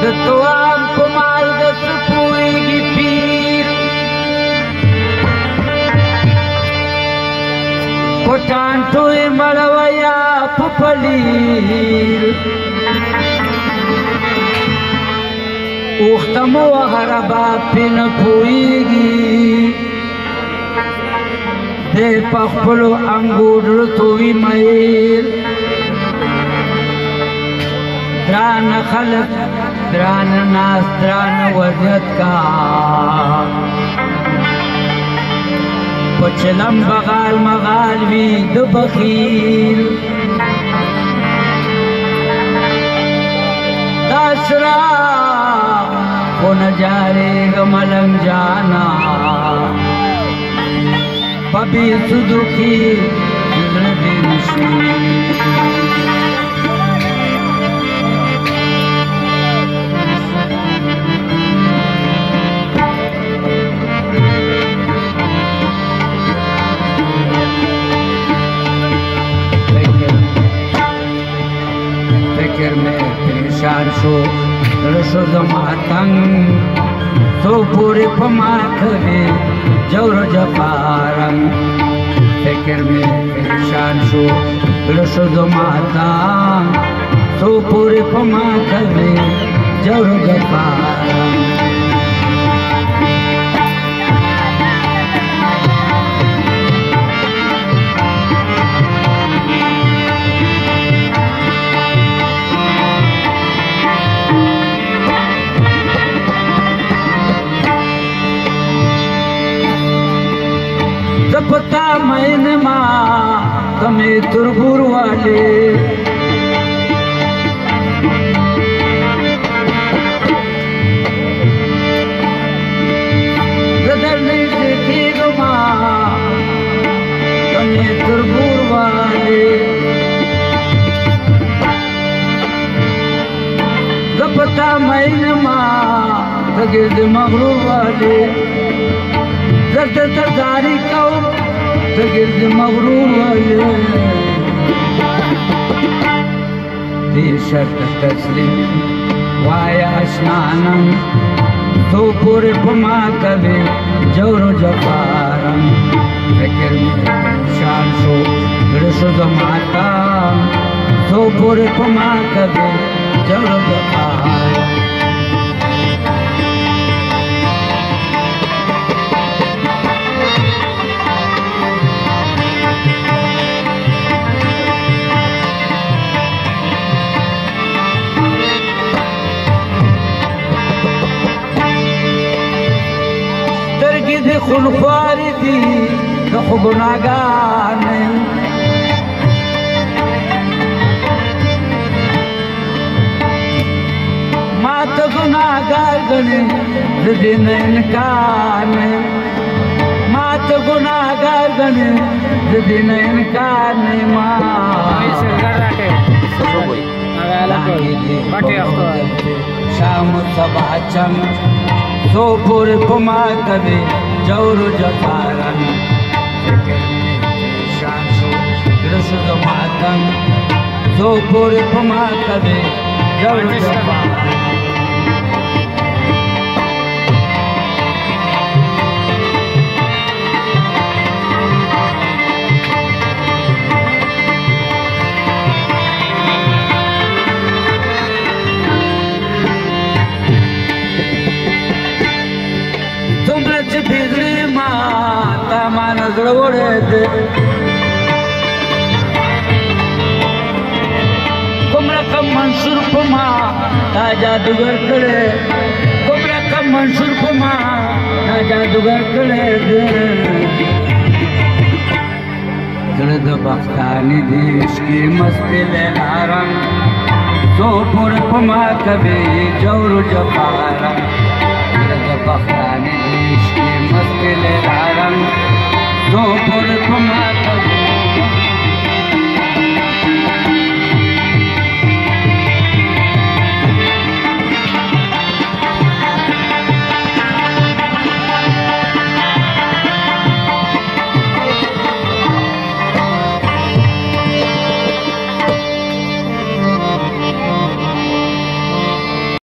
د توام په مالګه څه پوهېږي پیر په ټانټو یې مړوه یا په پلیر اوښته مو وهره باب پې نه پوهېږي دی په خپلو انګوډو توی میل درانه خلک درانه ناس درانه وضعیت کا په چلم بغال مغال وي د بخیل دا شراب خو نه جارېږه ملنګ جانا په بېسودو کې زړه دې نشي فکر میں پریشان شو رشو زما تنگ تو پورے پما کھوے جور جفارم فکر میں پریشان شو رشو زما تنگ تو پورے پما کھوے جور جفارم पता मैंने माँ तुम्हें तुरबुर वाले गदर नहीं देखी गो माँ तुम्हें तुरबुर वाले पता मैंने माँ तगिर्द मगरूर वाले सरदारी को तगिर्द मगरूर वाले दे शर्त तस्लीम वाया स्नानम तो पूरे पमा कवे जोरो जफारम फिक्र में परेशान शो रसो जमाता तो पूरे पमा कवे जोरो जफारम خلخواری دی دخو گناگانے مات گناگار گنے دین انکارنے مات گناگار گنے دین انکارنے شام صبح چند تو پورے پما کبھی جور جفارن فکر میں پریشان شو رسو زماتن تو پورے پما کبھی جور جفارن زړوړې دې کوم رقم منصور په ما تا جادوګر کړې کوم رقم منصور په ما تا جادوګر کړې دې زړه د بختاني دیش کې مستې لارم تو پور په ما کوي جور جفارم زړه د بختاني دیش کې مستې لارم तो पुर